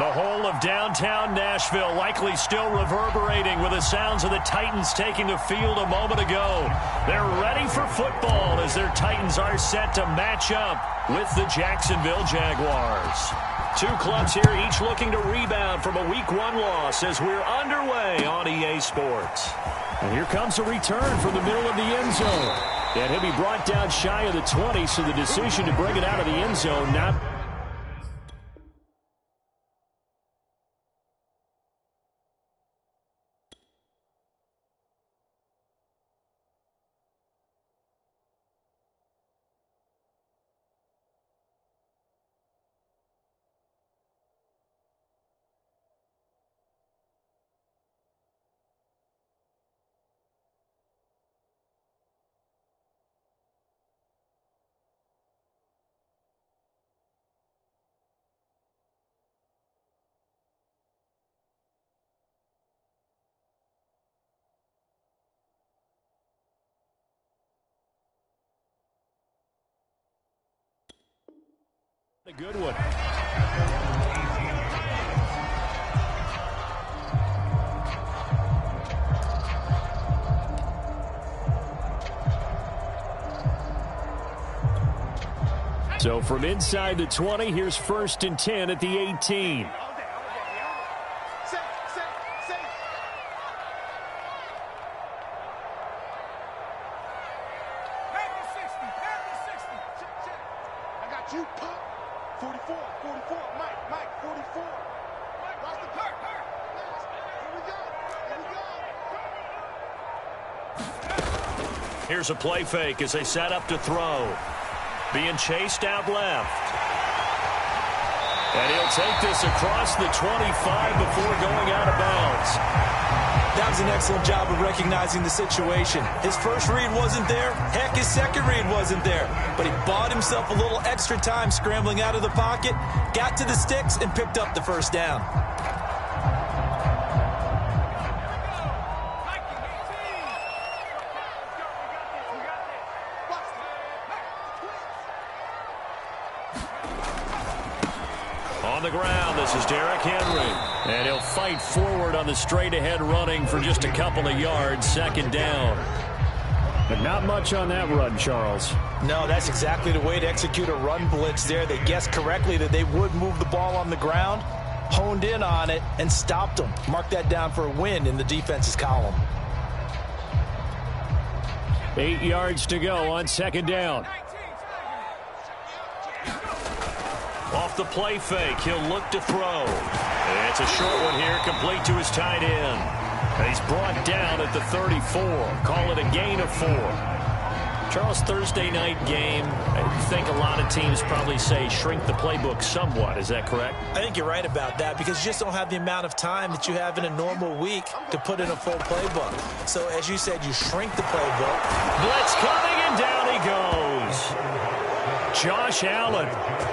The whole of downtown Nashville likely still reverberating with the sounds of the Titans taking the field a moment ago. They're ready for football as their Titans are set to match up with the Jacksonville Jaguars. Two clubs here, each looking to rebound from a Week 1 loss as we're underway on EA Sports. And here comes a return from the middle of the end zone. And he'll be brought down shy of the 20, so the decision to bring it out of the end zone not... A good one. So from inside the 20, here's 1st and 10 at the 18. Here's a play fake as they set up to throw. Being chased out left. And he'll take this across the 25 before going out of bounds. That was an excellent job of recognizing the situation. His first read wasn't there. Heck, his second read wasn't there. But he bought himself a little extra time scrambling out of the pocket, got to the sticks, and picked up the first down. On the ground, this is Derrick Henry. And he'll fight forward on the straight-ahead running for just a couple of yards, 2nd down. But not much on that run, Charles. No, that's exactly the way to execute a run blitz there. They guessed correctly that they would move the ball on the ground, honed in on it, and stopped them. Mark that down for a win in the defense's column. 8 yards to go on 2nd down. Off the play fake, he'll look to throw. It's a short one here, complete to his tight end. And he's brought down at the 34. Call it a gain of 4. Charles, Thursday night game, I think a lot of teams probably say shrink the playbook somewhat. Is that correct? I think you're right about that because you just don't have the amount of time that you have in a normal week to put in a full playbook. So, as you said, you shrink the playbook. Blitz coming, and down he goes. Josh Allen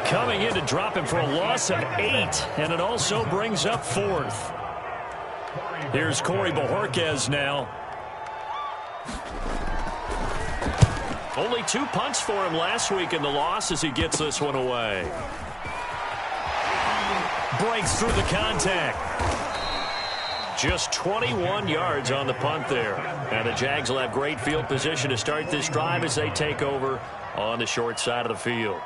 coming in to drop him for a loss of 8, and it also brings up 4th. Here's Corey Bojorquez now. Only 2 punts for him last week in the loss as he gets this one away. Breaks through the contact. Just 21 yards on the punt there. And the Jags will have great field position to start this drive as they take over on the short side of the field.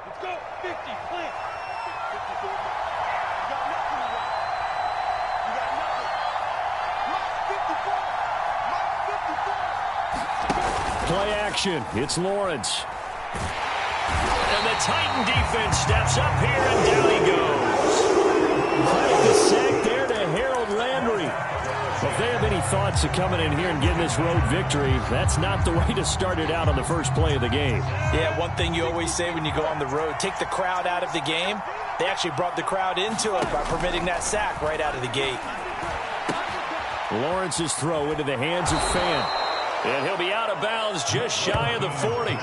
Let's go. 50, plant. 54. You got nothing to run. You got nothing. Lock 54. Lock 54. Play action. It's Lawrence. And the Titan defense steps up here, and down he goes. Quite the sack there to Harold Landry. If they have any thoughts of coming in here and getting this road victory, that's not the way to start it out on the first play of the game. Yeah, one thing you always say when you go on the road, take the crowd out of the game. They actually brought the crowd into it by permitting that sack right out of the gate. Lawrence's throw into the hands of Fan. And he'll be out of bounds just shy of the 40.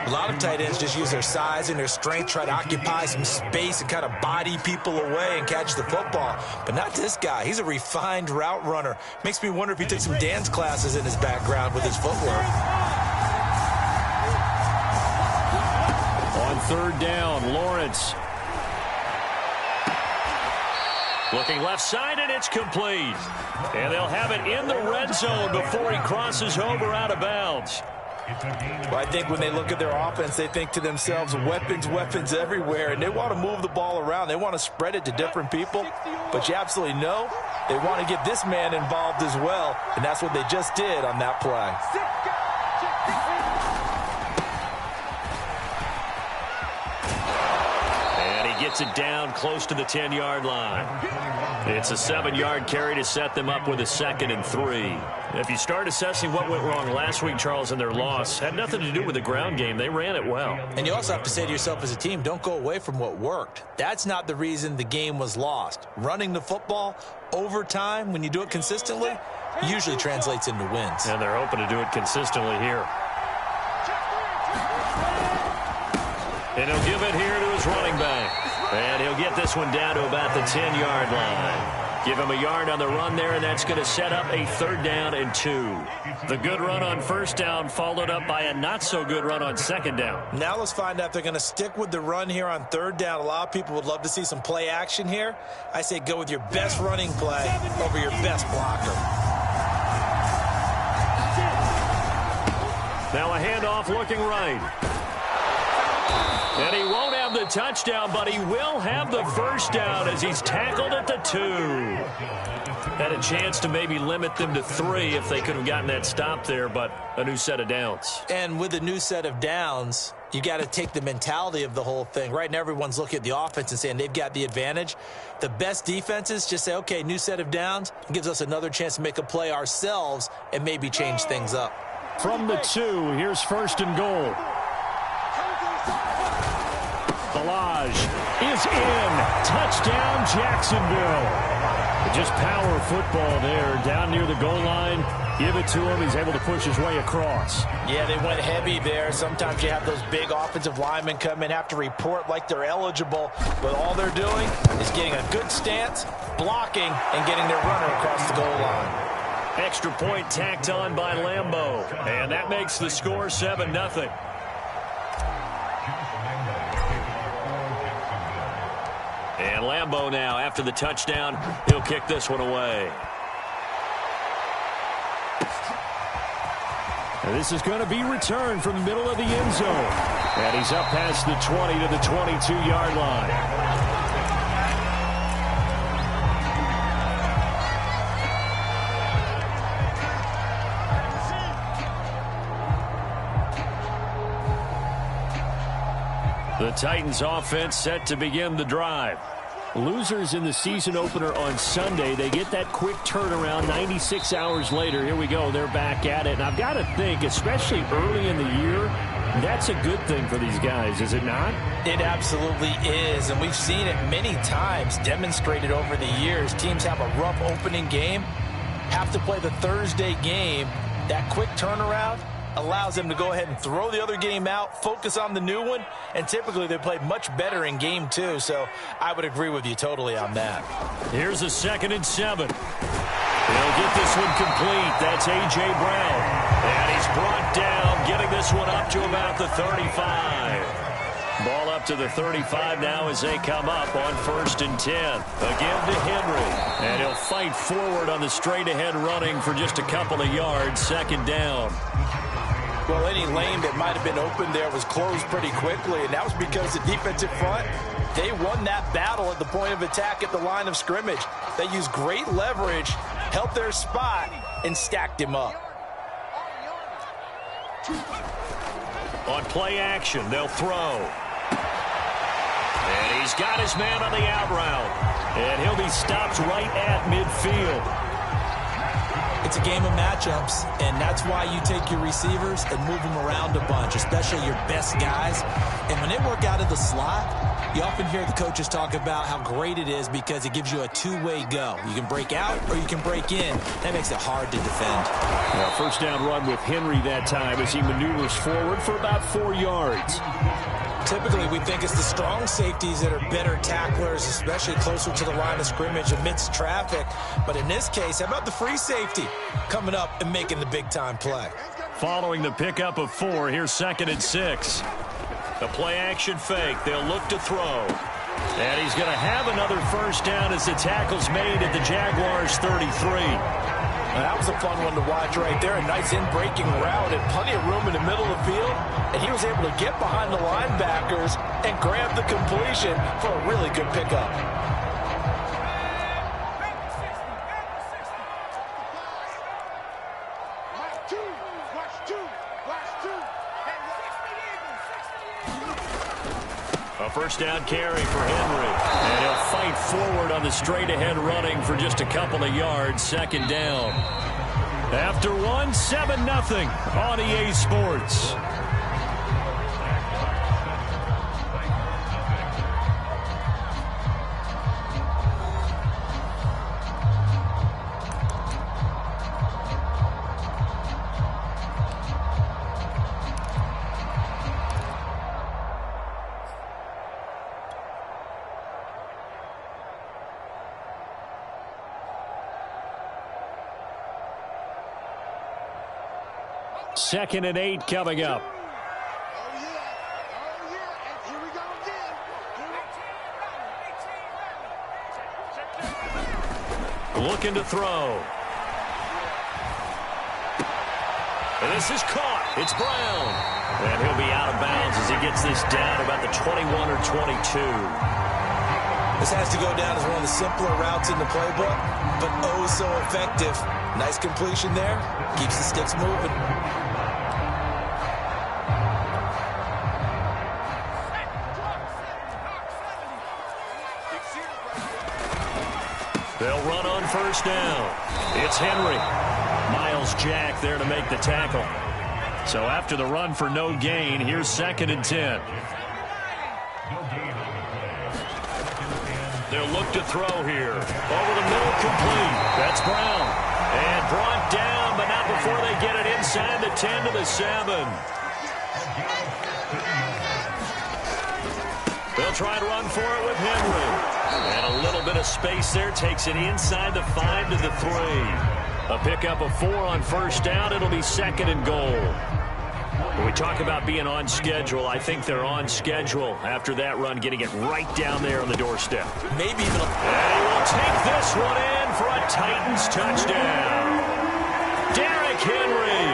A lot of tight ends just use their size and their strength, try to occupy some space and kind of body people away and catch the football. But not this guy. He's a refined route runner. Makes me wonder if he took some dance classes in his background with his footwork. On third down, Lawrence. Looking left side, and it's complete. And they'll have it in the red zone before he crosses over out of bounds. Well, I think when they look at their offense, they think to themselves, weapons, weapons everywhere, and they want to move the ball around. They want to spread it to different people, but you absolutely know they want to get this man involved as well, and that's what they just did on that play. Gets it down close to the 10-yard line. It's a 7-yard carry to set them up with a 2nd and 3. If you start assessing what went wrong last week, Charles, in their loss, had nothing to do with the ground game. They ran it well. And you also have to say to yourself as a team, don't go away from what worked. That's not the reason the game was lost. Running the football over time, when you do it consistently, usually translates into wins. And they're hoping to do it consistently here. And he'll give it here to his running back. And he'll get this one down to about the 10-yard line. Give him a yard on the run there, and that's going to set up a 3rd down and 2. The good run on 1st down followed up by a not-so-good run on 2nd down. Now let's find out if they're going to stick with the run here on 3rd down. A lot of people would love to see some play action here. I say go with your best running play over your best blocker. Now a handoff looking right. And he won't have the touchdown, but he will have the 1st down as he's tackled at the 2. Had a chance to maybe limit them to 3 if they could have gotten that stop there, but a new set of downs. And with a new set of downs, you got to take the mentality of the whole thing. Right now, everyone's looking at the offense and saying they've got the advantage. The best defenses just say, okay, new set of downs. It gives us another chance to make a play ourselves and maybe change things up. From the 2, here's 1st and goal. Balaj is in. Touchdown, Jacksonville. Just power football there down near the goal line. Give it to him. He's able to push his way across. Yeah, they went heavy there. Sometimes you have those big offensive linemen come in, have to report like they're eligible, but all they're doing is getting a good stance, blocking, and getting their runner across the goal line. Extra point tacked on by Lambeau. And that makes the score 7-0. And Lambeau now, after the touchdown, he'll kick this one away. And this is going to be returned from the middle of the end zone. And he's up past the 20 to the 22-yard line. The Titans offense set to begin the drive. Losers in the season opener on Sunday. They get that quick turnaround 96 hours later. Here we go. They're back at it. And I've got to think, especially early in the year, that's a good thing for these guys, is it not? It absolutely is. And we've seen it many times demonstrated over the years. Teams have a rough opening game, have to play the Thursday game. That quick turnaround allows them to go ahead and throw the other game out, focus on the new one, and typically they play much better in game 2. So I would agree with you totally on that. Here's a 2nd and 7. He'll get this one complete. That's A.J. Brown. And he's brought down, getting this one up to about the 35. Ball up to the 35 now as they come up on 1st and 10. Again to Henry. And he'll fight forward on the straight-ahead running for just a couple of yards. 2nd down. Well, any lane that might have been open there was closed pretty quickly, and that was because the defensive front, they won that battle at the point of attack at the line of scrimmage. They used great leverage, helped their spot, and stacked him up. On play action, they'll throw. And he's got his man on the out route. And he'll be stopped right at midfield. It's a game of matchups, and that's why you take your receivers and move them around a bunch, especially your best guys. And when they work out of the slot, You often hear the coaches talk about how great it is because it gives you a two-way go. You can break out or you can break in. That makes it hard to defend. Well, first down run with Henry that time as he maneuvers forward for about 4 yards. Typically, we think it's the strong safeties that are better tacklers, especially closer to the line of scrimmage amidst traffic. But in this case, how about the free safety coming up and making the big-time play? Following the pickup of 4, here's 2nd and 6. The play-action fake. They'll look to throw. And he's going to have another first down as the tackle's made at the Jaguars' 33. That was a fun one to watch right there. A nice in-breaking route and plenty of room in the middle of the field. And he was able to get behind the linebackers and grab the completion for a really good pickup. A first down carry for Henry. And he'll fight forward on the straight-ahead running for just a couple of yards. 2nd down. After 1, 7-0 on EA Sports. Second and 8 coming up. Looking to throw. And this is caught. It's Brown. And he'll be out of bounds as he gets this down about the 21 or 22. This has to go down as one of the simpler routes in the playbook, but oh so effective. Nice completion there. Keeps the sticks moving. They'll run on first down. It's Henry. Miles Jack there to make the tackle. So after the run for no gain, here's 2nd and 10. They'll look to throw here. Over the middle, complete. That's Brown. And brought down, but not before they get it inside the 10 to the 7. They'll try and run for it with Henry. And a little bit of space there takes it inside the 5 to the 3. A pickup of 4 on first down. It'll be 2nd and goal. When we talk about being on schedule, I think they're on schedule after that run, getting it right down there on the doorstep. Maybe even a... And he will take this one in for a Titans touchdown. Derrick Henry,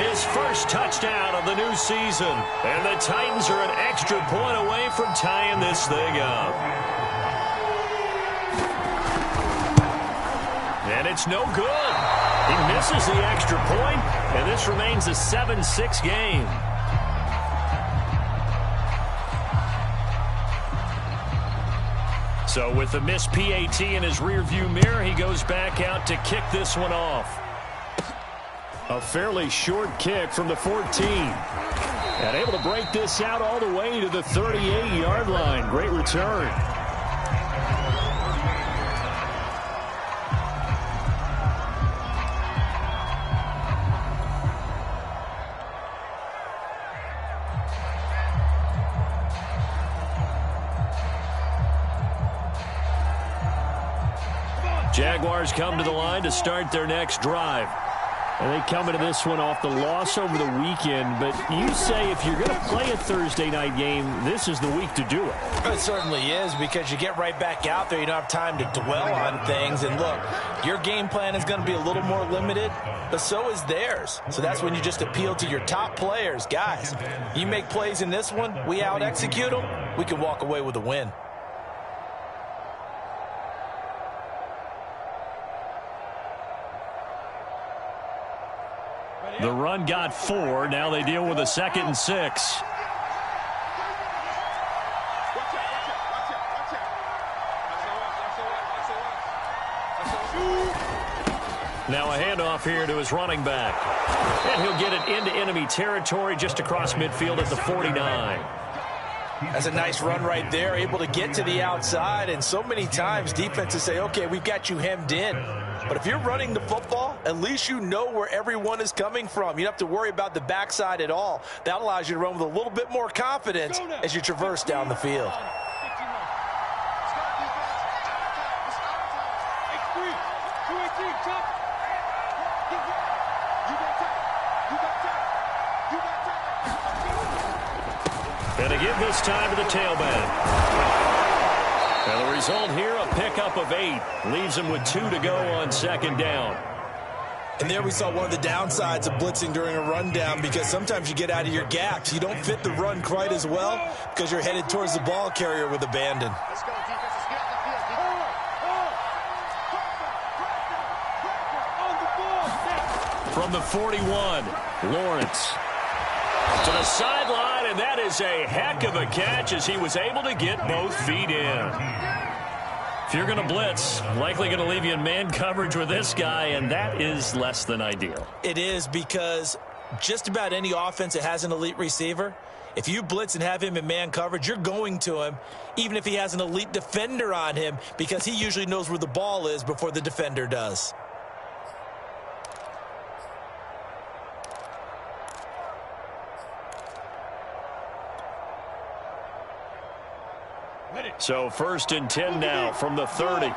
his first touchdown of the new season. And the Titans are an extra point away from tying this thing up. And it's no good. He misses the extra point, and this remains a 7-6 game. So with the missed PAT in his rearview mirror, he goes back out to kick this one off. A fairly short kick from the 14. And able to break this out all the way to the 38-yard line. Great return. Jaguars come to the line to start their next drive. And they come into this one off the loss over the weekend. But you say if you're going to play a Thursday night game, this is the week to do it. It certainly is, because you get right back out there. You don't have time to dwell on things. And look, your game plan is going to be a little more limited, but so is theirs. So that's when you just appeal to your top players. Guys, you make plays in this one, we out-execute them, we can walk away with a win. The run got 4. Now they deal with a 2nd and 6. Now a handoff here to his running back. And he'll get it into enemy territory just across midfield at the 49. That's a nice run right there, able to get to the outside, and so many times defenses say, okay, we've got you hemmed in. But if you're running the football, at least you know where everyone is coming from. You don't have to worry about the backside at all. That allows you to run with a little bit more confidence as you traverse down the field. And to give this time to the tailback. And the result here, a pickup of 8. Leaves them with 2 to go on second down. And there we saw one of the downsides of blitzing during a rundown, because sometimes you get out of your gaps. You don't fit the run quite as well because you're headed towards the ball carrier with abandon. Let's go, defenses. Get off the field. From the 41, Lawrence to the sideline, and that is a heck of a catch as he was able to get both feet in. If you're going to blitz, likely going to leave you in man coverage with this guy, and that is less than ideal. It is, because just about any offense that has an elite receiver, if you blitz and have him in man coverage, you're going to him, even if he has an elite defender on him, because he usually knows where the ball is before the defender does. So 1st and 10 now from the 30. And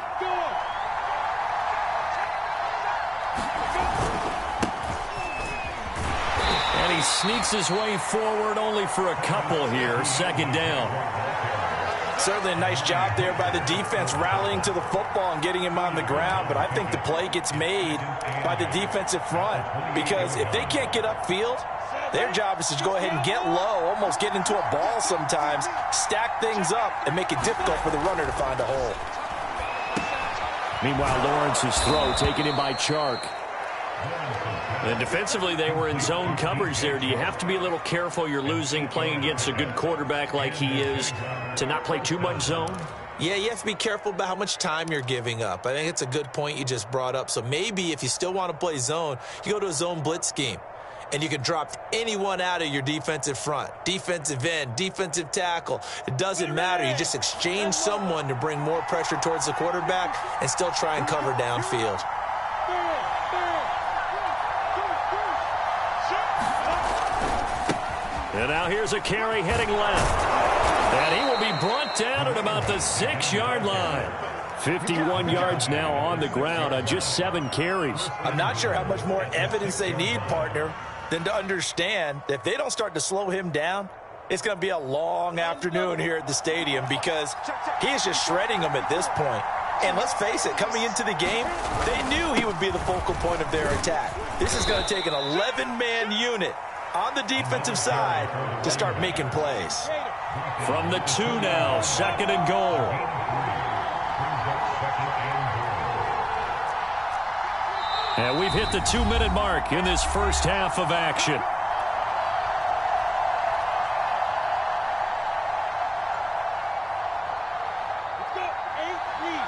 he sneaks his way forward only for a couple here. 2nd down. Certainly a nice job there by the defense rallying to the football and getting him on the ground, but I think the play gets made by the defensive front, because if they can't get upfield, their job is to go ahead and get low, almost get into a ball sometimes, stack things up, and make it difficult for the runner to find a hole. Meanwhile, Lawrence's throw taken in by Chark. And defensively, they were in zone coverage there. Do you have to be a little careful? You're losing playing against a good quarterback like he is to not play too much zone? Yeah, you have to be careful about how much time you're giving up. I think it's a good point you just brought up. So maybe if you still want to play zone, you go to a zone blitz scheme. And you can drop anyone out of your defensive front, defensive end, defensive tackle. It doesn't matter. You just exchange someone to bring more pressure towards the quarterback and still try and cover downfield. And now here's a carry heading left. And he will be brought down at about the 6-yard line. 51 yards now on the ground on just 7 carries. I'm not sure how much more evidence they need, partner, than to understand that if they don't start to slow him down, it's going to be a long afternoon here at the stadium, because he is just shredding them at this point. And let's face it, coming into the game, they knew he would be the focal point of their attack. This is going to take an 11-man unit on the defensive side to start making plays. From the 2 now, 2nd and goal. And we've hit the 2-minute mark in this first half of action. Let's go. 8 lead.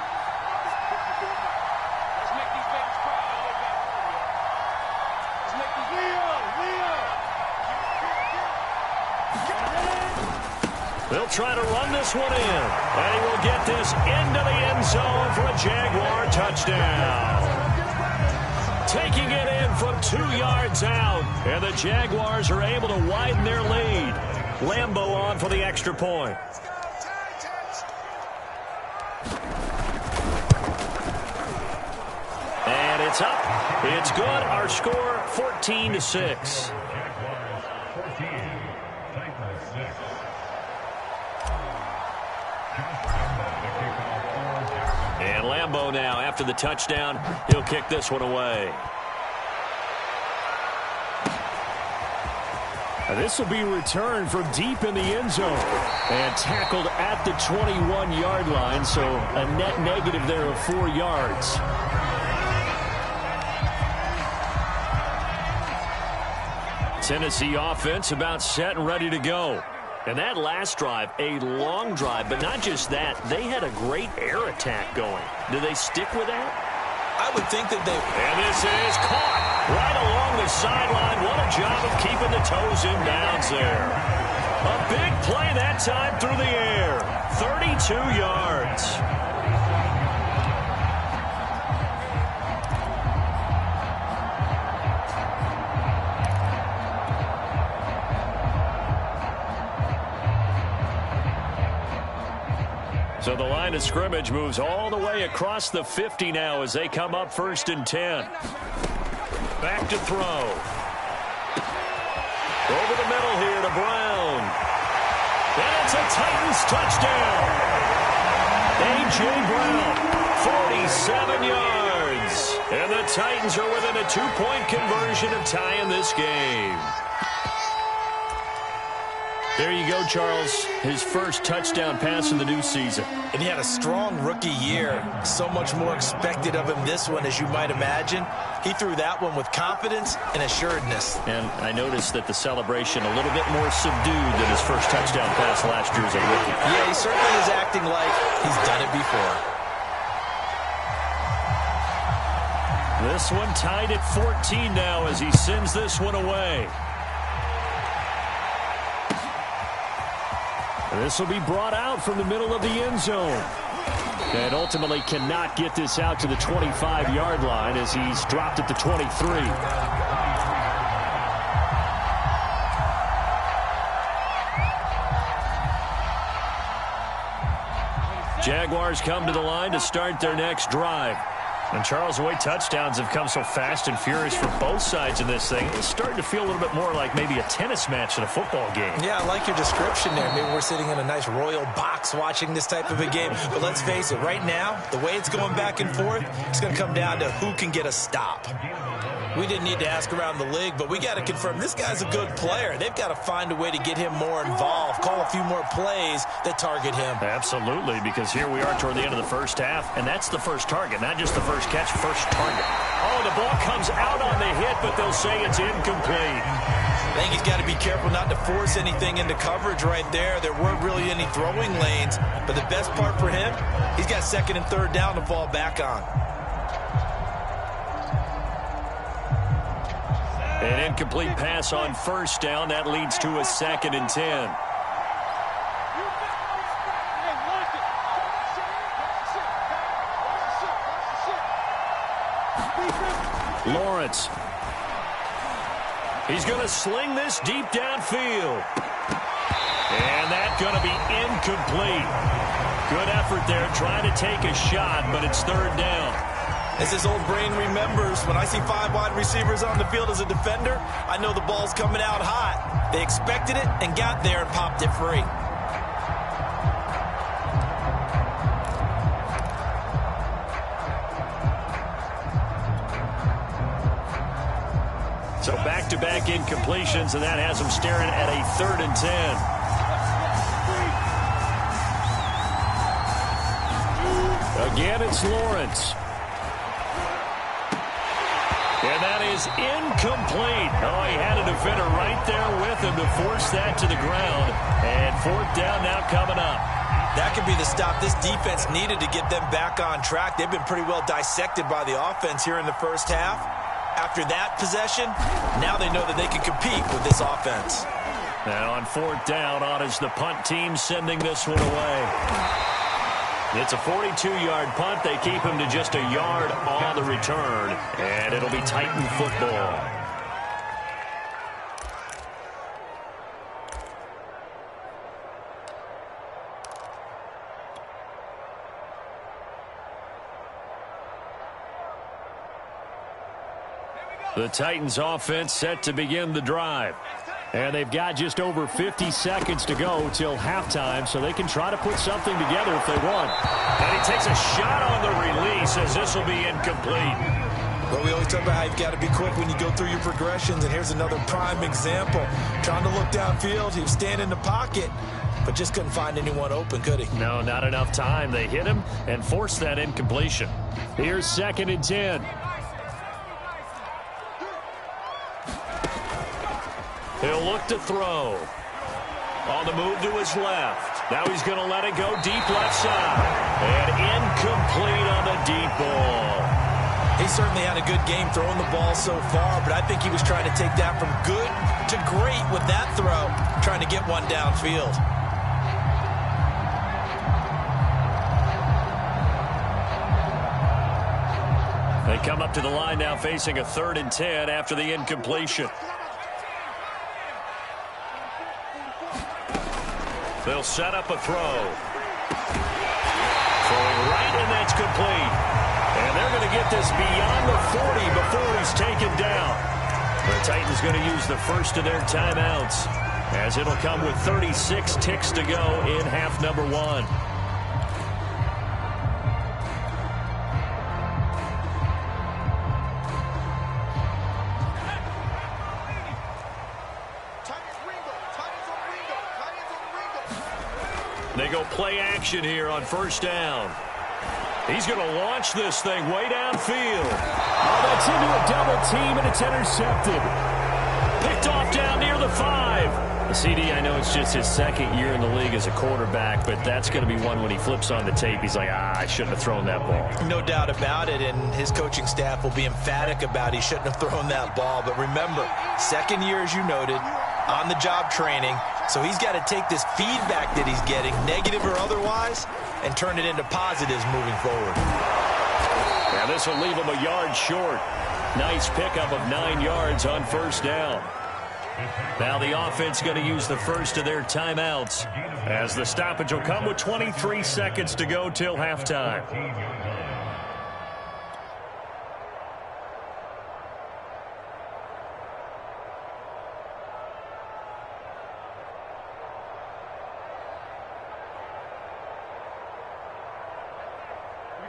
Let's make these babies cry all the way back home, yo. Let's make these Leo. They'll try to run this one in. And he will get this into the end zone for a Jaguar touchdown. Taking it in from 2 yards out. And the Jaguars are able to widen their lead. Lambeau on for the extra point. And it's up. It's good. Our score, 14-6. And Lambeau now, after the touchdown, he'll kick this one away. This will be returned from deep in the end zone and tackled at the 21-yard line, so a net negative there of 4 yards. Tennessee offense about set and ready to go. And that last drive, a long drive, but not just that. They had a great air attack going. Do they stick with that? I would think that they... And this is caught right along the sideline. What a job of keeping the toes in bounds there. A big play that time through the air. 32 yards. So the line of scrimmage moves all the way across the 50 now as they come up 1st and 10. Back to throw. Over the middle here to Brown. And it's a Titans touchdown. A.J. Brown, 47 yards. And the Titans are within a 2-point conversion of tying this game. There you go, Charles. His first touchdown pass of the new season. And he had a strong rookie year. So much more expected of him this one, as you might imagine. He threw that one with confidence and assuredness. And I noticed that the celebration a little bit more subdued than his first touchdown pass last year as a rookie. Yeah, he certainly is acting like he's done it before. This one tied at 14 now as he sends this one away. This will be brought out from the middle of the end zone. And ultimately cannot get this out to the 25-yard line as he's dropped at the 23. Jaguars come to the line to start their next drive. And Charles, the way touchdowns have come so fast and furious for both sides in this thing, it's starting to feel a little bit more like maybe a tennis match in a football game. Yeah, I like your description there. Maybe we're sitting in a nice royal box watching this type of a game. But let's face it, right now, the way it's going back and forth, it's going to come down to who can get a stop. We didn't need to ask around the league, but we got to confirm this guy's a good player. They've got to find a way to get him more involved, call a few more plays that target him. Absolutely, because here we are toward the end of the first half, and that's the first target, not just the first catch, first target. Oh, the ball comes out on the hit, but they'll say it's incomplete. I think he's got to be careful not to force anything into coverage right there. There weren't really any throwing lanes, but the best part for him, he's got 2nd and 3rd down to fall back on. An incomplete pass on 1st down. That leads to a 2nd and 10. Lawrence. He's going to sling this deep downfield. And that's going to be incomplete. Good effort there trying to take a shot, but it's 3rd down. As his old brain remembers, when I see 5 wide receivers on the field as a defender, I know the ball's coming out hot. They expected it and got there and popped it free. So back-to-back incompletions, and that has them staring at a 3rd and 10. Again, it's Lawrence. And that is incomplete. Oh, he had a defender right there with him to force that to the ground. And 4th down now coming up. That could be the stop this defense needed to get them back on track. They've been pretty well dissected by the offense here in the first half. After that possession, now they know that they can compete with this offense. Now on 4th down, on is the punt team sending this one away. It's a 42-yard punt. They keep him to just a yard on the return, and it'll be Titan football. The Titans offense set to begin the drive. And they've got just over 50 seconds to go till halftime, so they can try to put something together if they want. And he takes a shot on the release as this will be incomplete. Well, we always talk about how you've got to be quick when you go through your progressions, and here's another prime example. Trying to look downfield, he was standing in the pocket, but just couldn't find anyone open, could he? No, not enough time. They hit him and forced that incompletion. Here's 2nd and 10. He'll look to throw. On the move to his left. Now he's going to let it go deep left side. And incomplete on the deep ball. He certainly had a good game throwing the ball so far, but I think he was trying to take that from good to great with that throw, trying to get one downfield. They come up to the line now facing a 3rd and 10 after the incompletion. They'll set up a throw. Throwing right, and that's complete. And they're going to get this beyond the 40 before he's taken down. The Titans going to use the first of their timeouts, as it'll come with 36 ticks to go in half number 1. They go play action here on 1st down. He's going to launch this thing way downfield. Oh, that's into a double team, and it's intercepted. Picked off down near the 5. The CD, I know it's just his 2nd year in the league as a quarterback, but that's going to be one when he flips on the tape. He's like, I shouldn't have thrown that ball. No doubt about it, and his coaching staff will be emphatic about he shouldn't have thrown that ball. But remember, 2nd year, as you noted, on-the-job training. So he's got to take this feedback that he's getting, negative or otherwise, and turn it into positives moving forward. Yeah, this will leave him a yard short. Nice pickup of 9 yards on 1st down. Now the offense going to use the first of their timeouts, as the stoppage will come with 23 seconds to go till halftime.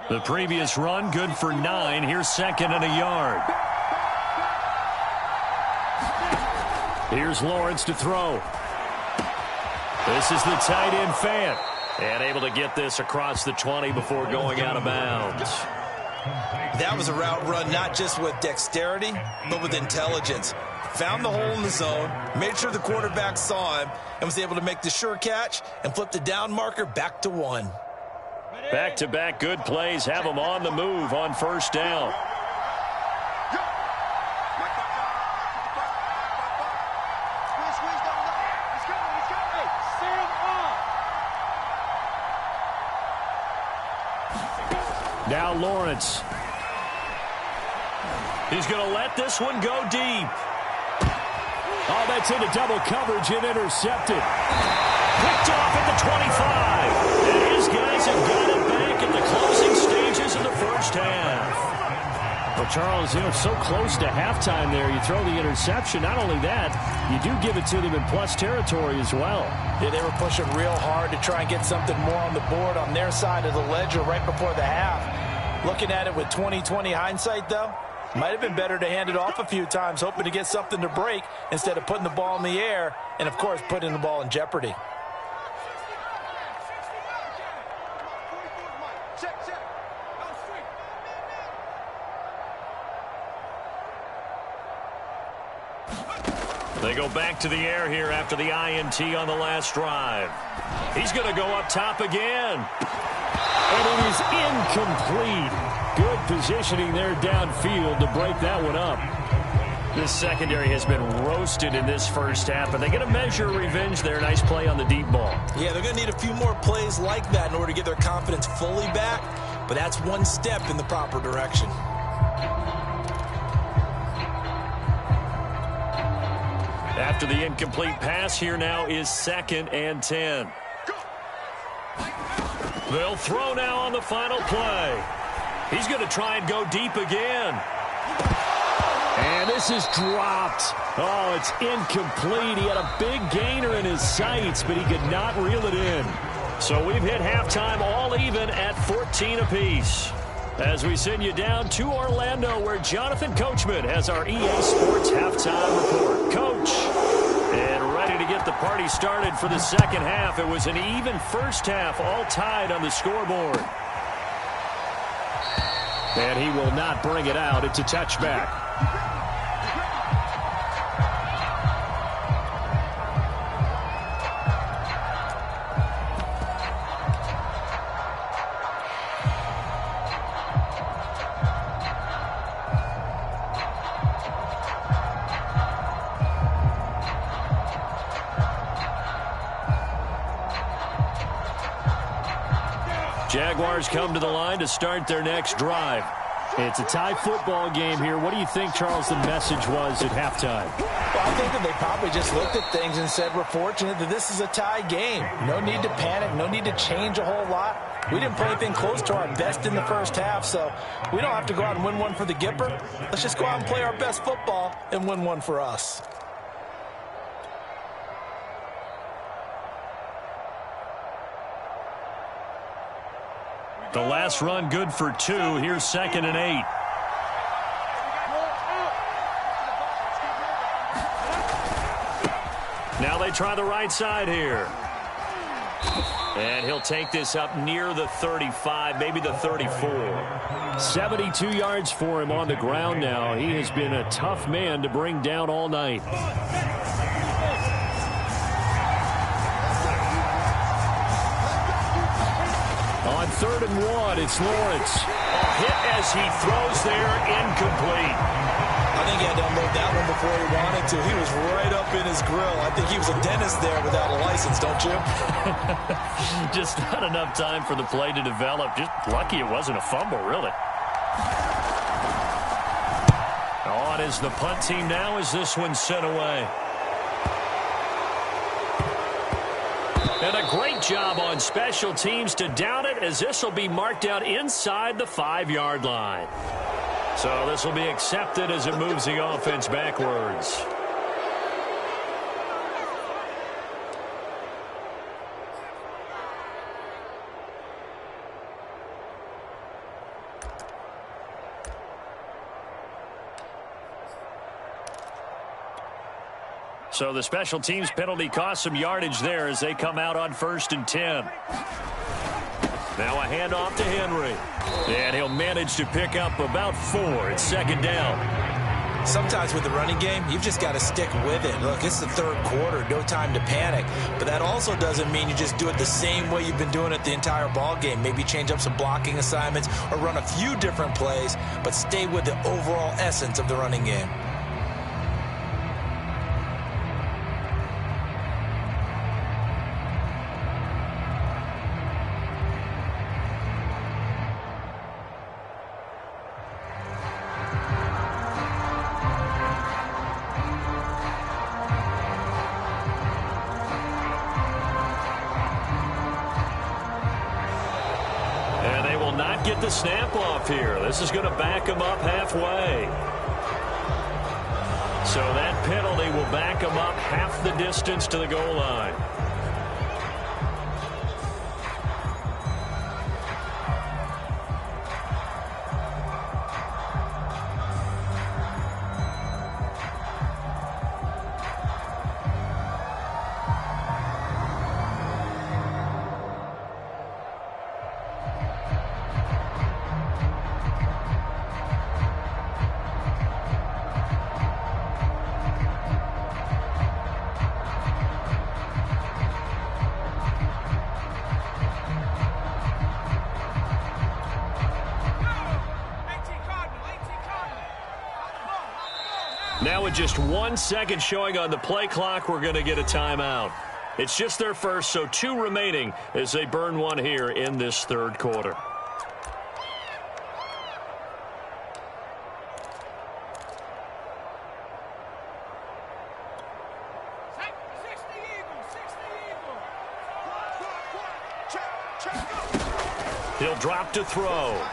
The previous run good for 9. Here's 2nd and a yard. Here's Lawrence to throw. This is the tight end Fant, and able to get this across the 20 before going out of bounds. That was a route run not just with dexterity, but with intelligence. Found the hole in the zone, made sure the quarterback saw him, and was able to make the sure catch and flip the down marker back to 1. Back-to-back good plays have them on the move on 1st down. Now Lawrence. He's going to let this one go deep. Oh, that's into double coverage and intercepted. Picked off at the 25. And his guys have got it back at the closing stages of the 1st half. Well, Charles, so close to halftime there. You throw the interception. Not only that, you do give it to them in plus territory as well. Yeah, they were pushing real hard to try and get something more on the board on their side of the ledger right before the half. Looking at it with 20/20 hindsight, though, might have been better to hand it off a few times, hoping to get something to break instead of putting the ball in the air and, of course, putting the ball in jeopardy. They go back to the air here after the INT on the last drive. He's going to go up top again. And it is incomplete. Good positioning there downfield to break that one up. This secondary has been roasted in this 1st half, and they get a measure of revenge there. Nice play on the deep ball. Yeah, they're going to need a few more plays like that in order to get their confidence fully back, but that's one step in the proper direction. After the incomplete pass, here now is 2nd and 10. They'll throw now on the final play. He's going to try and go deep again. And this is dropped. Oh, it's incomplete. He had a big gainer in his sights, but he could not reel it in. So we've hit halftime all even at 14 apiece. As we send you down to Orlando, where Jonathan Coachman has our EA Sports halftime report. Coach, and ready to get the party started for the 2nd half. It was an even 1st half, all tied on the scoreboard. And he will not bring it out. It's a touchback. Jaguars come to the line to start their next drive. It's a tie football game here. What do you think, Charles, the message was at halftime? Well, I think that they probably just looked at things and said, we're fortunate that this is a tie game. No need to panic. No need to change a whole lot. We didn't play anything close to our best in the first half, so we don't have to go out and win one for the Gipper. Let's just go out and play our best football and win one for us. The last run good for 2. Here's 2nd and 8. Now they try the right side here. And he'll take this up near the 35, maybe the 34. 72 yards for him on the ground now. He has been a tough man to bring down all night. On 3rd and 1, it's Lawrence. A hit as he throws there, incomplete. I think he had to unload that one before he wanted to. He was right up in his grill. I think he was a dentist there without a license, don't you? Just not enough time for the play to develop. Just lucky it wasn't a fumble, really. On is the punt team now as this one's sent away. And a great job on special teams to down it, as this will be marked out inside the 5-yard line. So this will be accepted as it moves the offense backwards. So the special teams penalty cost some yardage there as they come out on 1st and 10. Now a handoff to Henry. And he'll manage to pick up about 4. It's 2nd down. Sometimes with the running game, you've just got to stick with it. Look, it's the 3rd quarter, no time to panic. But that also doesn't mean you just do it the same way you've been doing it the entire ball game. Maybe change up some blocking assignments or run a few different plays, but stay with the overall essence of the running game. Get the snap off here. This is going to back him up halfway. So that penalty will back him up half the distance to the goal line. Now with just 1 second showing on the play clock, we're going to get a timeout. It's just their first, so 2 remaining as they burn one here in this 3rd quarter. He'll drop to throw.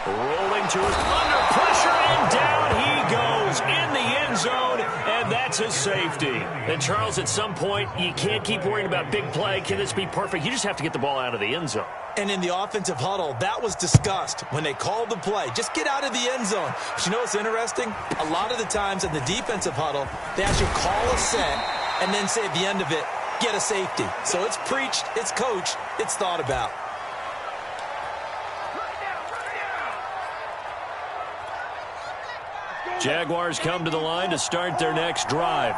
Rolling to his under pressure, and down he goes in the end zone, and that's a safety. And Charles, at some point, you can't keep worrying about big play. Can this be perfect? You just have to get the ball out of the end zone. And in the offensive huddle, that was discussed when they called the play. Just get out of the end zone. But you know what's interesting? A lot of the times in the defensive huddle, they actually call a set and then say at the end of it, get a safety. So it's preached, it's coached, it's thought about. Jaguars come to the line to start their next drive.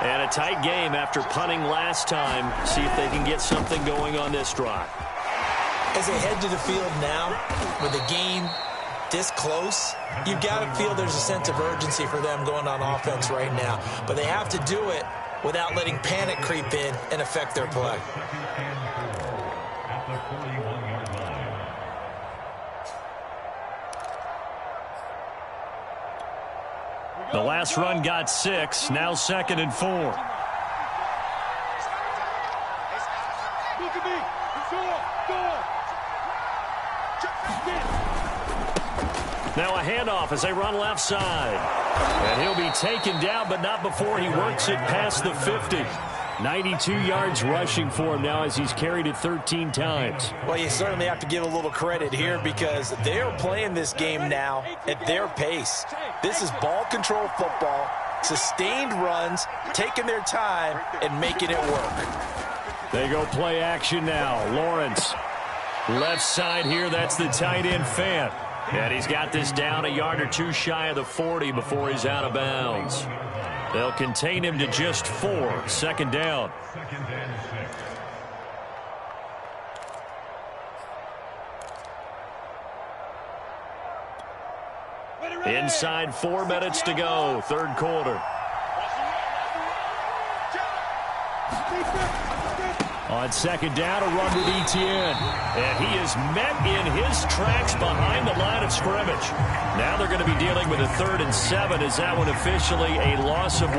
And a tight game after punting last time. See if they can get something going on this drive. As they head to the field now, with the game this close, you've got to feel there's a sense of urgency for them going on offense right now. But they have to do it without letting panic creep in and affect their play. The last run got 6. Now 2nd and 4. Look at me. Now a handoff as they run left side. And he'll be taken down, but not before he works it past the 50. 92 yards rushing for him now as he's carried it 13 times. Well, you certainly have to give a little credit here because they're playing this game now at their pace. This is ball control football, sustained runs, taking their time, and making it work. They go play action now. Lawrence. Left side here, that's the tight end Fant. And he's got this down a yard or two shy of the 40 before he's out of bounds. They'll contain him to just 4. 2nd down. Inside 4 minutes to go, 3rd quarter. On 2nd down, a run with Etienne. And he is met in his tracks behind the line of scrimmage. Now they're going to be dealing with a 3rd and 7. Is that one officially a loss of 1?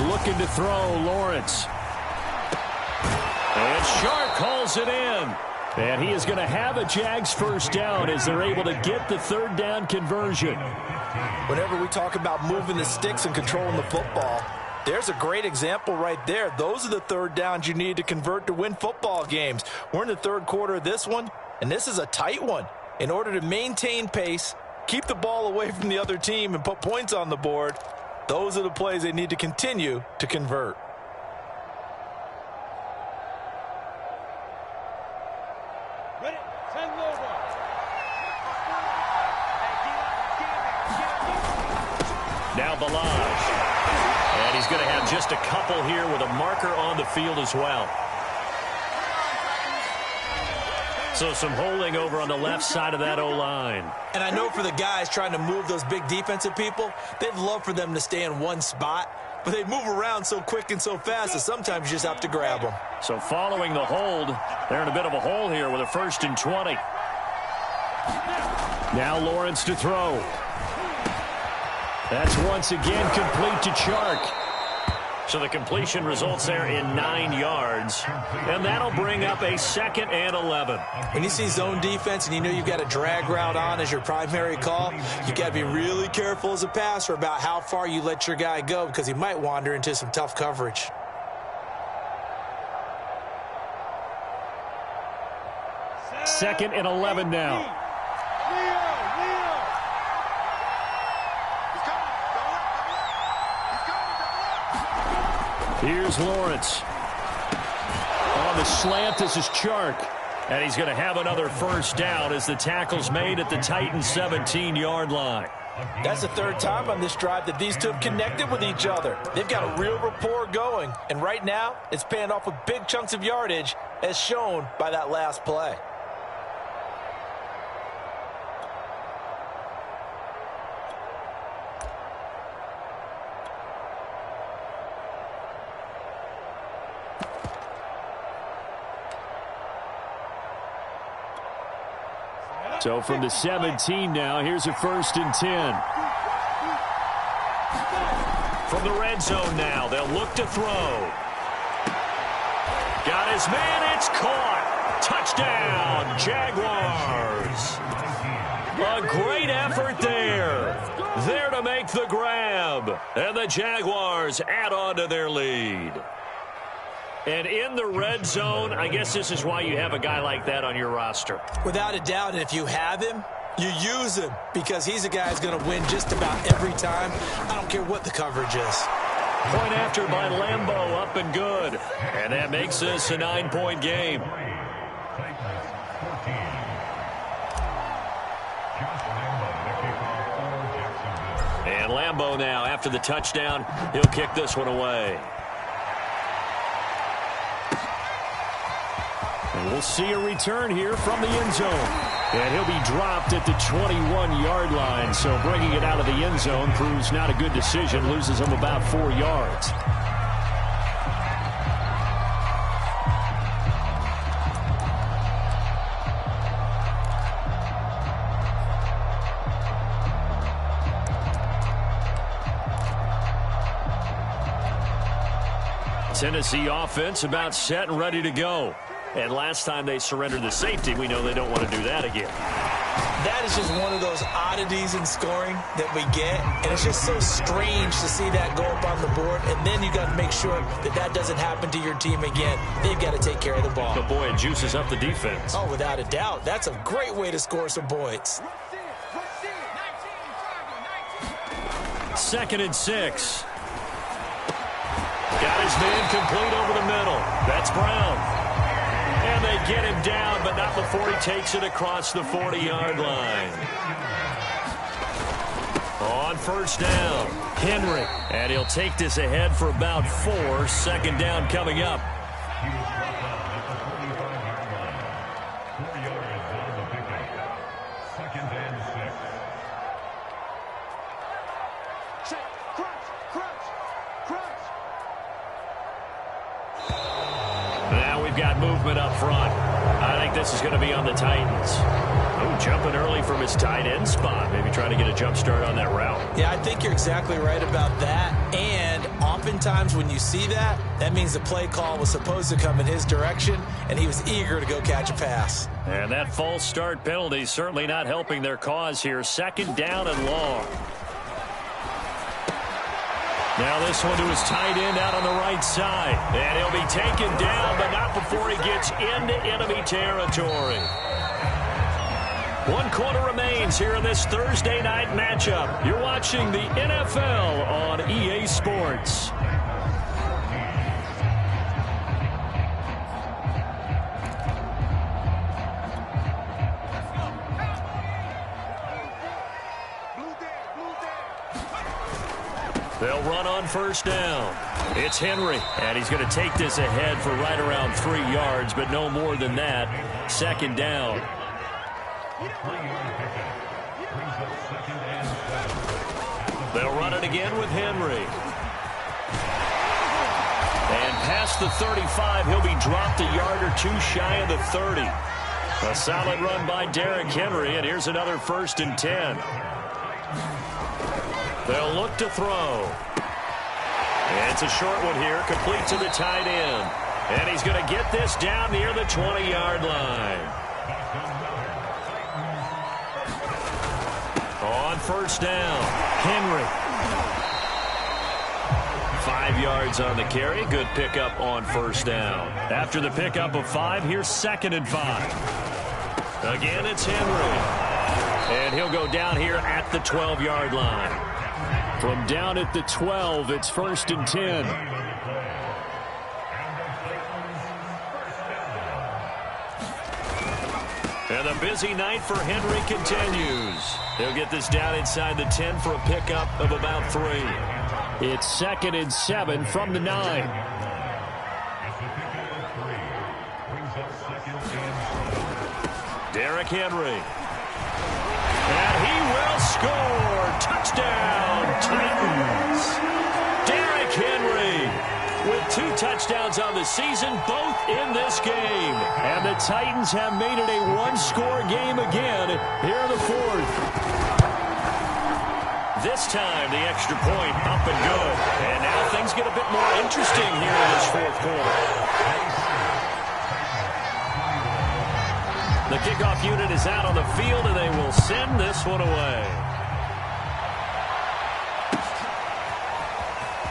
Looking to throw, Lawrence. And Sharp calls it in. And he is going to have a Jags 1st down as they're able to get the 3rd down conversion. Whenever we talk about moving the sticks and controlling the football, there's a great example right there. Those are the 3rd downs you need to convert to win football games. We're in the 3rd quarter of this one, and this is a tight one. In order to maintain pace, keep the ball away from the other team, and put points on the board, those are the plays they need to continue to convert. Now Balaj. And he's going to have just a couple here with a marker on the field as well. So some holding over on the left side of that O-line. And I know for the guys trying to move those big defensive people, they'd love for them to stay in one spot. But they move around so quick and so fast that sometimes you just have to grab them. So following the hold, they're in a bit of a hole here with a 1st and 20. Now Lawrence to throw. That's once again complete to Chark. So the completion results there in 9 yards. And that'll bring up a 2nd and 11. When you see zone defense and you know you've got a drag route on as your primary call, you got to be really careful as a passer about how far you let your guy go because he might wander into some tough coverage. Second and 11 now. Here's Lawrence. On the slant, this is Chark. And he's going to have another 1st down as the tackle's made at the Titans' 17-yard line. That's the 3rd time on this drive that these two have connected with each other. They've got a real rapport going. And right now, it's paying off with big chunks of yardage as shown by that last play. So from the 17 now, here's a 1st and 10. From the red zone now, they'll look to throw. Got his man, it's caught. Touchdown, Jaguars. A great effort there. There to make the grab. And the Jaguars add on to their lead. And in the red zone, I guess this is why you have a guy like that on your roster. Without a doubt, and if you have him, you use him because he's a guy who's going to win just about every time. I don't care what the coverage is. Point after by Lambeau, up and good. And that makes this a 9-point game. And Lambeau now, after the touchdown, he'll kick this one away. And we'll see a return here from the end zone. And he'll be dropped at the 21-yard line. So bringing it out of the end zone proves not a good decision. Loses him about 4 yards. Tennessee offense about set and ready to go. And last time they surrendered the safety, we know they don't want to do that again. That is just one of those oddities in scoring that we get, and it's just so strange to see that go up on the board, and then you got to make sure that that doesn't happen to your team again. They've got to take care of the ball. But boy, it juices up the defense. Oh, without a doubt. That's a great way to score some points. 2nd and 6. Got his man complete over the middle. That's Brown. And they get him down, but not before he takes it across the 40-yard line. On 1st down, Henry. And he'll take this ahead for about 4. 2nd down coming up. Now we've got movement up front. I think this is going to be on the Titans. Oh, jumping early from his tight end spot. Maybe trying to get a jump start on that route. Yeah, I think you're exactly right about that. And oftentimes when you see that, that means the play call was supposed to come in his direction, and he was eager to go catch a pass. And that false start penalty certainly not helping their cause here. 2nd down and long. Now this one to his tight end out on the right side. And he'll be taken down, but not before he gets into enemy territory. 1 quarter remains here in this Thursday night matchup. You're watching the NFL on EA Sports. They'll run on 1st down. It's Henry, and he's going to take this ahead for right around 3 yards, but no more than that. 2nd down. They'll run it again with Henry. And past the 35, he'll be dropped a yard or 2 shy of the 30. A solid run by Derrick Henry, and here's another 1st and 10. They'll look to throw. And it's a short one here, complete to the tight end. And he's going to get this down near the 20-yard line. On 1st down, Henry. 5 yards on the carry. Good pickup on 1st down. After the pickup of 5, here's 2nd and 5. Again, it's Henry. And he'll go down here at the 12-yard line. From down at the 12, it's 1st and 10. And the busy night for Henry continues. He'll get this down inside the 10 for a pickup of about 3. It's 2nd and 7 from the 9. Derrick Henry. And he will score. Touchdown, Titans. Derrick Henry with 2 touchdowns on the season, both in this game. And the Titans have made it a 1-score game again here in the 4th. This time, the extra point up and good. And now things get a bit more interesting here in this 4th quarter. The kickoff unit is out on the field, and they will send this one away.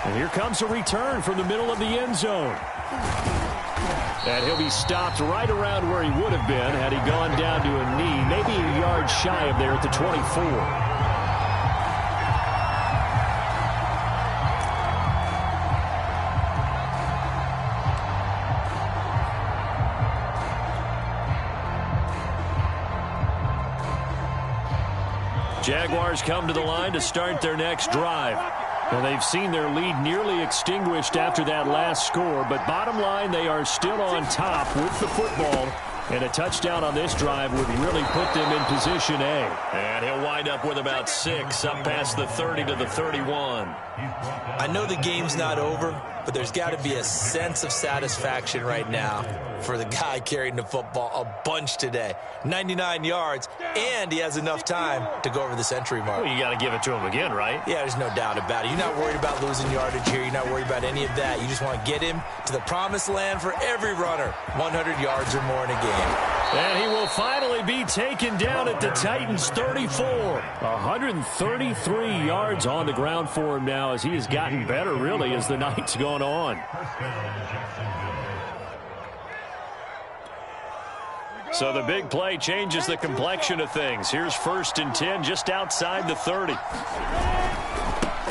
And here comes a return from the middle of the end zone. And he'll be stopped right around where he would have been had he gone down to a knee, maybe a yard shy of there at the 24. Jaguars come to the line to start their next drive. And they've seen their lead nearly extinguished after that last score. But bottom line, they are still on top with the football. And a touchdown on this drive would really put them in position A. And he'll wind up with about 6 up past the 30 to the 31. I know the game's not over, but there's got to be a sense of satisfaction right now for the guy carrying the football a bunch today. 99 yards, and he has enough time to go over the century mark. Well, you got to give it to him again, right? Yeah, there's no doubt about it. You're not worried about losing yardage here. You're not worried about any of that. You just want to get him to the promised land for every runner, 100 yards or more in a game. And he will finally be taken down at the Titans' 34. 133 yards on the ground for him now as he has gotten better, really, as the night's gone on. So the big play changes the complexion of things. Here's 1st and 10 just outside the 30.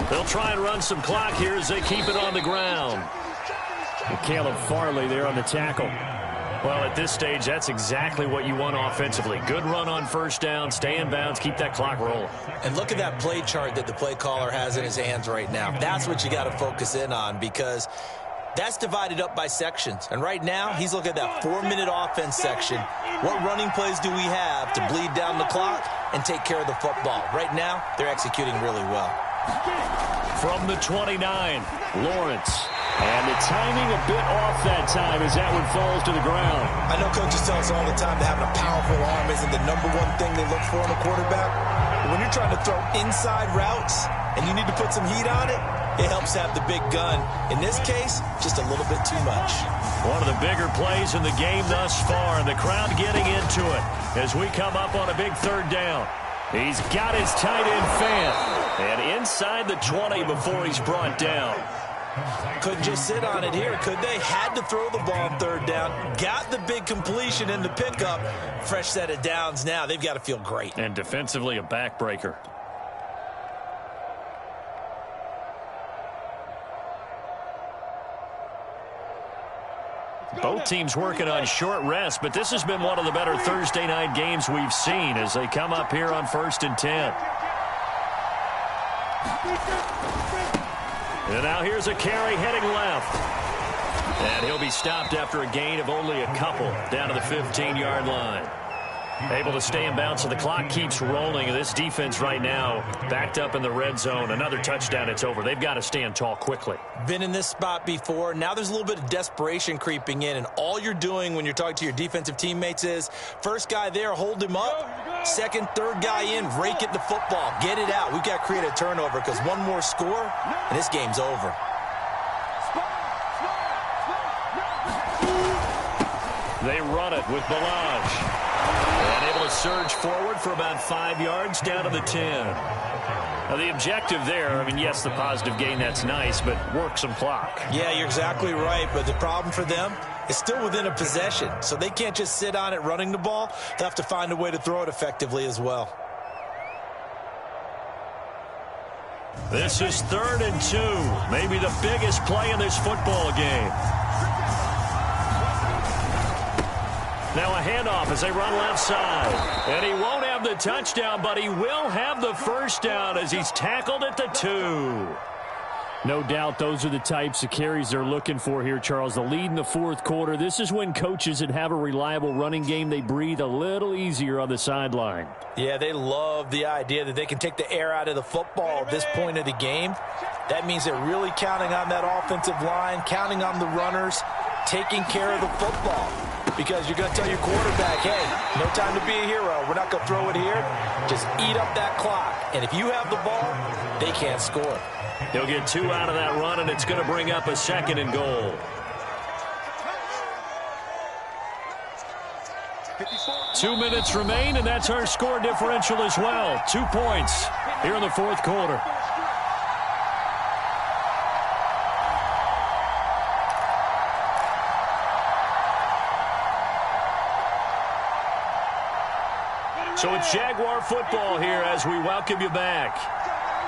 They'll try and run some clock here as they keep it on the ground. And Caleb Farley there on the tackle. Well, at this stage, that's exactly what you want offensively. Good run on 1st down, stay in bounds, keep that clock rolling. And look at that play chart that the play caller has in his hands right now. That's what you got to focus in on, because that's divided up by sections. And right now, he's looking at that 4-minute offense section. What running plays do we have to bleed down the clock and take care of the football? Right now, they're executing really well. From the 29, Lawrence. And the timing a bit off that time as that one falls to the ground. I know coaches tell us all the time that having a powerful arm isn't the #1 thing they look for in a quarterback. But when you're trying to throw inside routes and you need to put some heat on it, it helps have the big gun. In this case, just a little bit too much. One of the bigger plays in the game thus far, and the crowd getting into it as we come up on a big 3rd down. He's got his tight end fan, and inside the 20 before he's brought down. Couldn't just sit on it here, could they? Had to throw the ball on 3rd down. Got the big completion in the pickup. Fresh set of downs now. They've got to feel great. And defensively, a backbreaker. Both teams working on short rest, but this has been one of the better Thursday night games we've seen as they come up here on 1st and 10. And now here's a carry heading left. And he'll be stopped after a gain of only a couple down to the 15-yard line. Able to stay in bounds, so the clock keeps rolling. And this defense right now backed up in the red zone. Another touchdown, it's over. They've got to stand tall quickly. Been in this spot before. Now there's a little bit of desperation creeping in. And all you're doing when you're talking to your defensive teammates is, first guy there, hold him up. Second, third guy in, rake it to football. Get it out. We've got to create a turnover because one more score, and this game's over. They run it with Balaj. And able to surge forward for about 5 yards down to the 10. Now, the objective there, I mean, yes, the positive gain, that's nice, but work some clock. Yeah, you're exactly right, but the problem for them is still within a possession, so they can't just sit on it running the ball. They'll have to find a way to throw it effectively as well. This is 3rd and 2, maybe the biggest play in this football game. Now a handoff as they run left side. And he won't have the touchdown, but he will have the 1st down as he's tackled at the 2. No doubt those are the types of carries they're looking for here, Charles. The lead in the 4th quarter. This is when coaches that have a reliable running game, they breathe a little easier on the sideline. Yeah, they love the idea that they can take the air out of the football at this point of the game. That means they're really counting on that offensive line, counting on the runners, taking care of the football. Because you're going to tell your quarterback, hey, no time to be a hero. We're not going to throw it here. Just eat up that clock. And if you have the ball, they can't score. He'll get 2 out of that run, and it's going to bring up a 2nd and goal. 2 minutes remain, and that's our score differential as well. 2 points here in the 4th quarter. So it's Jaguar football here as we welcome you back.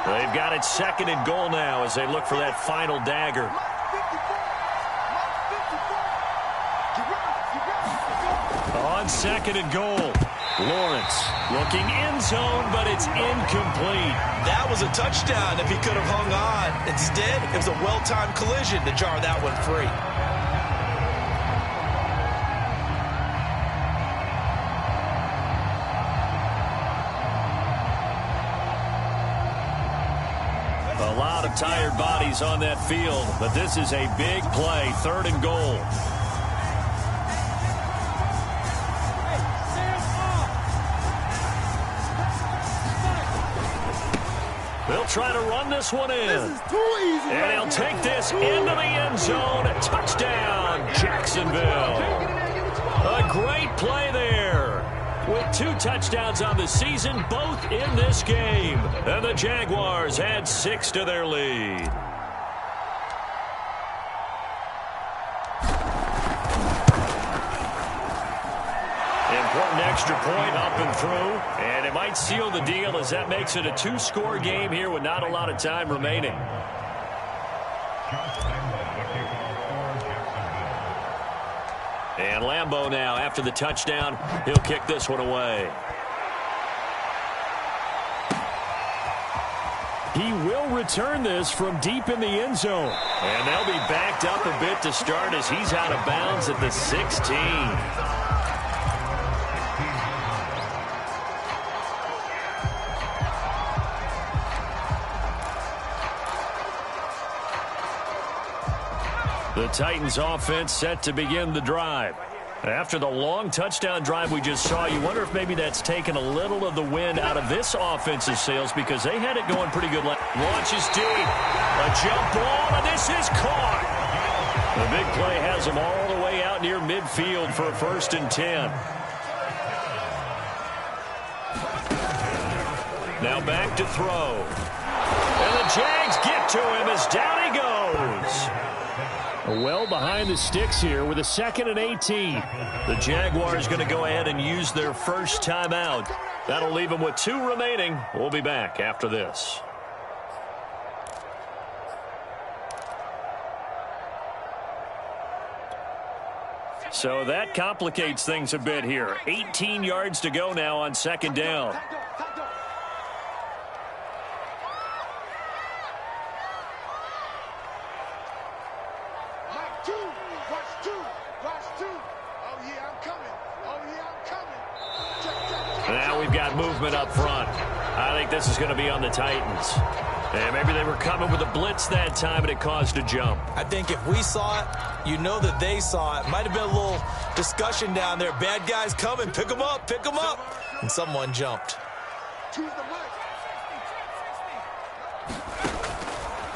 They've got it 2nd and goal now as they look for that final dagger. On 2nd and goal, Lawrence looking end zone, but it's incomplete. That was a touchdown if he could have hung on. Instead, it was a well-timed collision to jar that one free. tired bodies on that field, but this is a big play, 3rd and goal. They'll try to run this one in. This is too easy. And he'll take this into the end zone. Touchdown, Jacksonville. A great play there. With 2 touchdowns on the season, both in this game. And the Jaguars add 6 to their lead. Important extra point up and through. And it might seal the deal as that makes it a 2-score game here with not a lot of time remaining. And Lambeau now, after the touchdown, he'll kick this one away. He will return this from deep in the end zone. And they'll be backed up a bit to start as he's out of bounds at the 16. The Titans offense set to begin the drive. After the long touchdown drive we just saw, you wonder if maybe that's taken a little of the wind out of this offensive sails because they had it going pretty good. Launches deep. A jump ball, and this is caught. The big play has them all the way out near midfield for a 1st and 10. Now back to throw. And the Jags get to him as down he goes. Well behind the sticks here with a 2nd and 18. The Jaguars going to go ahead and use their first timeout. That'll leave them with 2 remaining. We'll be back after this. So that complicates things a bit here. 18 yards to go now on 2nd down. Now we've got movement up front. I think this is going to be on the Titans. And maybe they were coming with a blitz that time and it caused a jump. I think if we saw it, you know that they saw it. Might have been a little discussion down there. Bad guys coming. Pick them up. Pick them up. And someone jumped.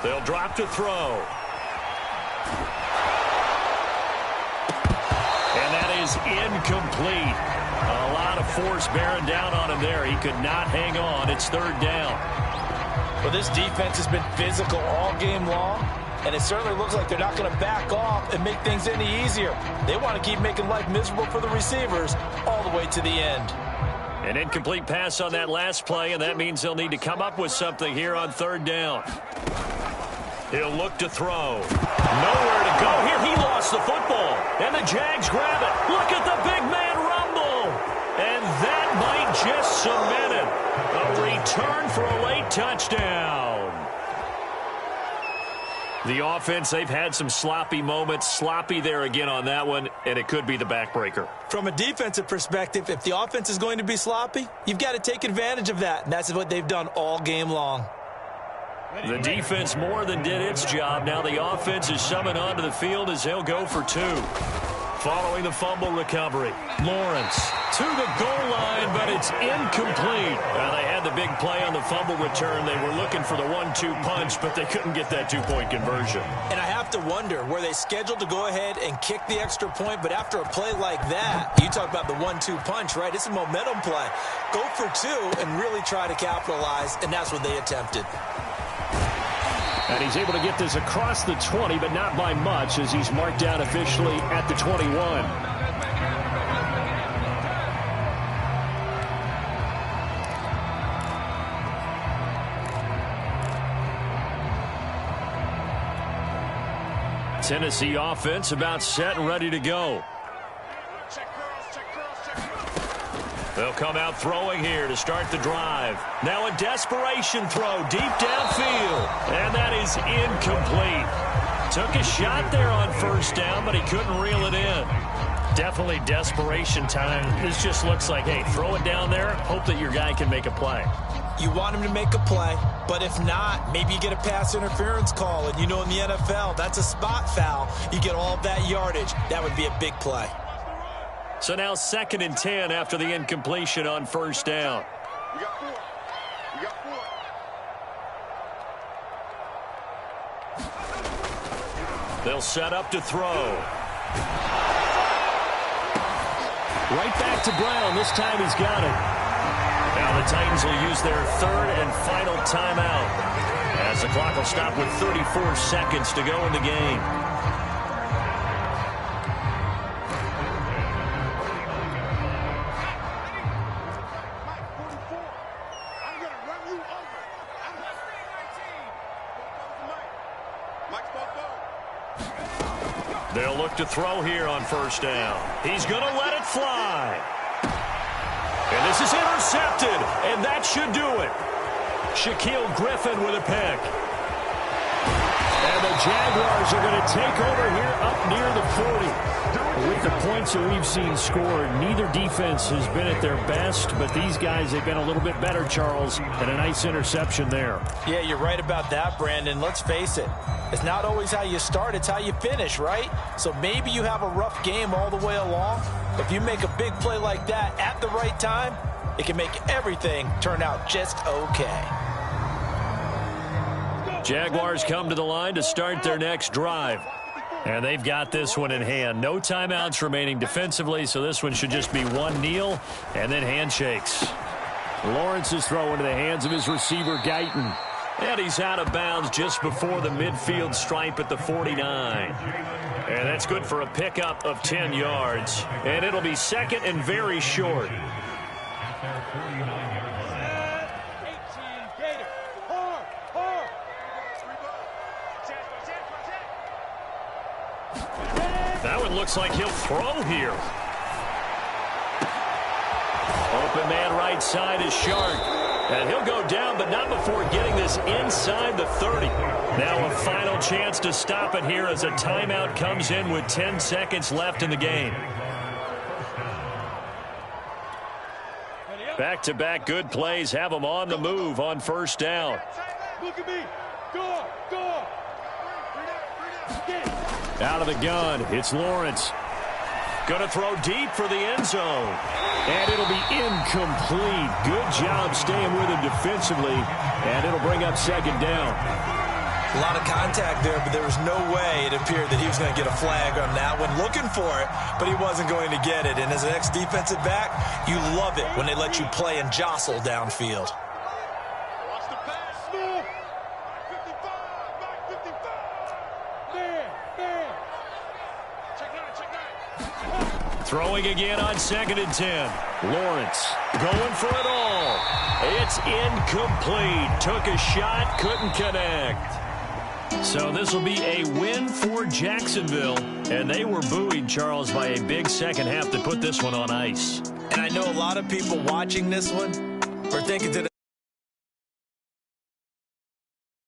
They'll drop to throw. And that is incomplete. A lot of force bearing down on him there. He could not hang on. It's 3rd down. Well, this defense has been physical all game long, and it certainly looks like they're not going to back off and make things any easier. They want to keep making life miserable for the receivers all the way to the end. An incomplete pass on that last play, and that means they'll need to come up with something here on 3rd down. He'll look to throw. Nowhere to go here. He lost the football, and the Jags grab it. Look at the big man rumble. And that might just cement it. A return for a late touchdown. The offense, they've had some sloppy moments. Sloppy there again on that one, and it could be the backbreaker. From a defensive perspective, if the offense is going to be sloppy, you've got to take advantage of that, and that's what they've done all game long. The defense more than did its job. Now the offense is summoned onto the field as they'll go for 2. Following the fumble recovery, Lawrence to the goal line, but it's incomplete. They had the big play on the fumble return. They were looking for the 1-2 punch, but they couldn't get that 2-point conversion. And I have to wonder, were they scheduled to go ahead and kick the extra point, but after a play like that, you talk about the 1-2 punch, right? It's a momentum play. Go for 2 and really try to capitalize, and that's what they attempted. And he's able to get this across the 20, but not by much as he's marked down officially at the 21. Tennessee offense about set and ready to go. They'll come out throwing here to start the drive. Now a desperation throw deep downfield. And that is incomplete. Took a shot there on 1st down, but he couldn't reel it in. Definitely desperation time. This just looks like, hey, throw it down there, hope that your guy can make a play. You want him to make a play, but if not, maybe you get a pass interference call, and you know in the NFL, that's a spot foul. You get all of that yardage. That would be a big play. So now 2nd and 10 after the incompletion on 1st down. We got 4. We got 4. They'll set up to throw. Right back to Brown. This time he's got it. Now the Titans will use their 3rd and final timeout, as the clock will stop with 34 seconds to go in the game. They'll look to throw here on 1st down. He's going to let it fly. And this is intercepted, and that should do it. Shaquille Griffin with a pick. And the Jaguars are going to take over here up near the 40. With the points that we've seen scored, neither defense has been at their best, but these guys have been a little bit better, Charles, and a nice interception there. Yeah, you're right about that, Brandon. Let's face it. It's not always how you start, it's how you finish, right? So maybe you have a rough game all the way along, but if you make a big play like that at the right time, it can make everything turn out just okay. Jaguars come to the line to start their next drive. And they've got this one in hand. No timeouts remaining defensively, so this one should just be one kneel and then handshakes. Lawrence's throw into the hands of his receiver, Guyton. And he's out of bounds just before the midfield stripe at the 49. And that's good for a pickup of 10 yards. And it'll be 2nd and very short. That one looks like he'll throw here. Open man right side is Shark. And he'll go down, but not before getting this inside the 30. Now a final chance to stop it here as a timeout comes in with 10 seconds left in the game. Back-to-back good plays have them on the move on 1st down. Look at me. Go. Out of the gun, it's Lawrence. Going to throw deep for the end zone. And it'll be incomplete. Good job staying with him defensively. And it'll bring up 2nd down. A lot of contact there, but there was no way it appeared that he was going to get a flag on that one. Looking for it, but he wasn't going to get it. And as an ex-defensive back, you love it when they let you play and jostle downfield. Watch the pass. Smooth. 55. Man. Check 9. Throwing again on 2nd and 10. Lawrence going for it all. It's incomplete. Took a shot, couldn't connect. So this will be a win for Jacksonville. And they were buoyed, Charles, by a big second half to put this one on ice. And I know a lot of people watching this one are thinking to